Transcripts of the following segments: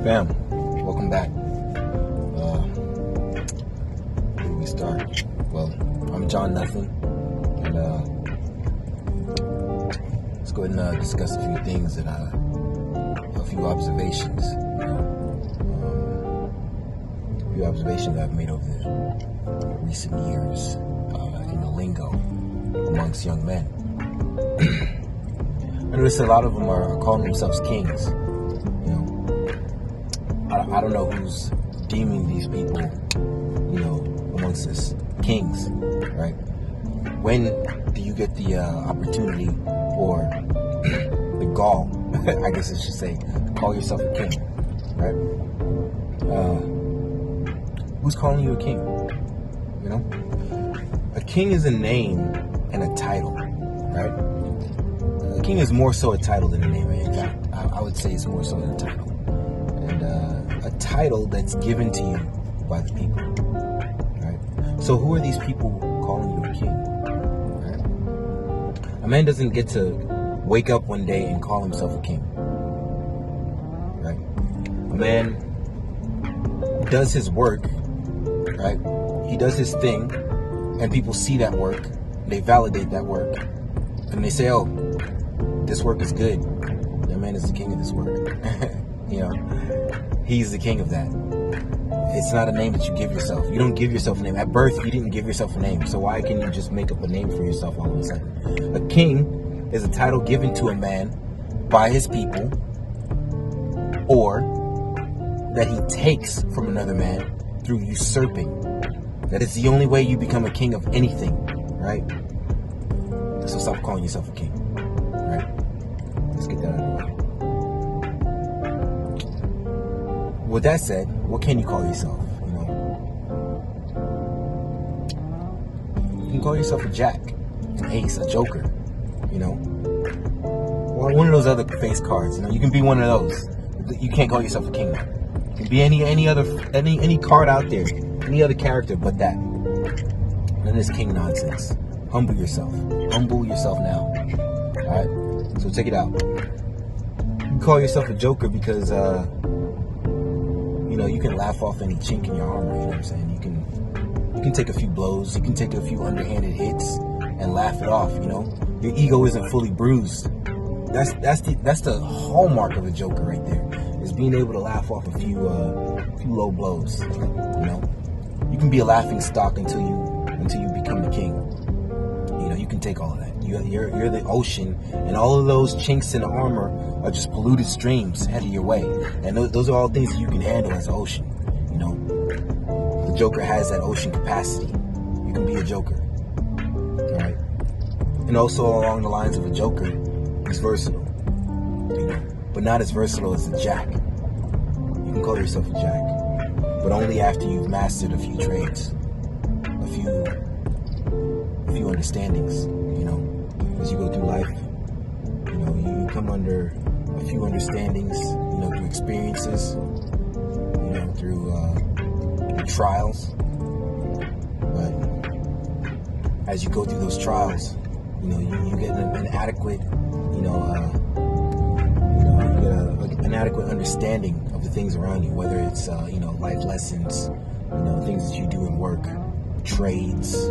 Fam, welcome back. Where do we start? Well, I'm John Nothing, and let's go ahead and discuss a few things and a few observations. A few observations that I've made over the recent years in the lingo amongst young men. I notice a lot of them are calling themselves kings. I don't know who's deeming these people, amongst us kings, right? When do you get the opportunity or the gall, I guess I should say, to call yourself a king, right? Who's calling you a king? A king is a name and a title, right? A king is more so a title than a name. In fact, I would say it's more so than a title. And a title that's given to you by the people, right? So who are these people calling you a king, right? A man doesn't get to wake up one day and call himself a king, right? A man does his work, right? He does his thing, and people see that work, they validate that work, and they say, oh, this work is good. That man is the king of this work. He's the king of that. It's not a name that you give yourself. You don't give yourself a name. At birth, you didn't give yourself a name. So why can you just make up a name for yourself all of a sudden? A king is a title given to a man by his people, or that he takes from another man through usurping. That is the only way you become a king of anything, right? So stop calling yourself a king, right? Let's get that out of the way. With that said, what can you call yourself? You can call yourself a jack, an ace, a joker, or one of those other face cards. You can be one of those. You can't call yourself a king now. You can be any card out there, any other character but that. None of this king nonsense. Humble yourself. Humble yourself now. All right. So check it out. You can call yourself a joker because you can laugh off any chink in your armor. You know what I'm saying? You can take a few blows. You can take a few underhanded hits and laugh it off. Your ego isn't fully bruised. That's the hallmark of a joker right there. Is being able to laugh off a few low blows. You can be a laughing stock until you become the king. You can take all of that. You're the ocean, and all of those chinks in the armor are just polluted streams headed your way. And those are all things that you can handle as an ocean. The Joker has that ocean capacity. You can be a Joker, all right? And also along the lines of a Joker, he's versatile, but not as versatile as a Jack. You can call yourself a Jack, but only after you've mastered a few trades, a few understandings. As you go through life, you come under a few understandings, through experiences, through trials. But as you go through those trials, you get an adequate, an adequate understanding of the things around you, whether it's, life lessons, things that you do in work, trades,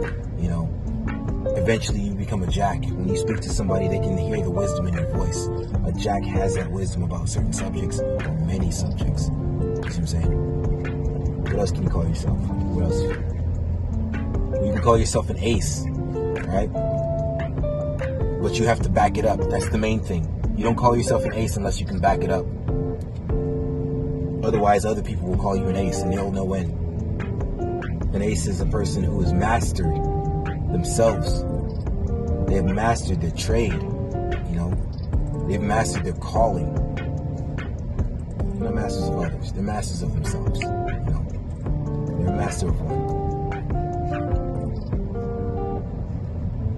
Eventually you become a jack. When you speak to somebody, they can hear the wisdom in your voice. A jack has that wisdom about certain subjects, or many subjects. You see what I'm saying? What else can you call yourself? What else? You can call yourself an ace, right? But you have to back it up. That's the main thing. You don't call yourself an ace unless you can back it up. Otherwise, other people will call you an ace, and they'll know when. An ace is a person who has mastered themselves. They have mastered their trade. They've mastered their calling. They're not masters of others. They're masters of themselves. They're a master of one.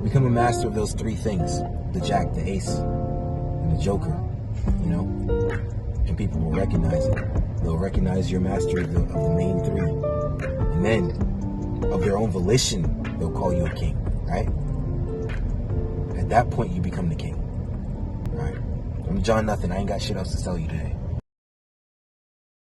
Become a master of those three things: the Jack, the Ace, and the Joker. And people will recognize it. They'll recognize your mastery of the main three, and then of their own volition, they'll call you a king, right? At that point, you become the king, right? I'm John Nothing. I ain't got shit else to tell you today.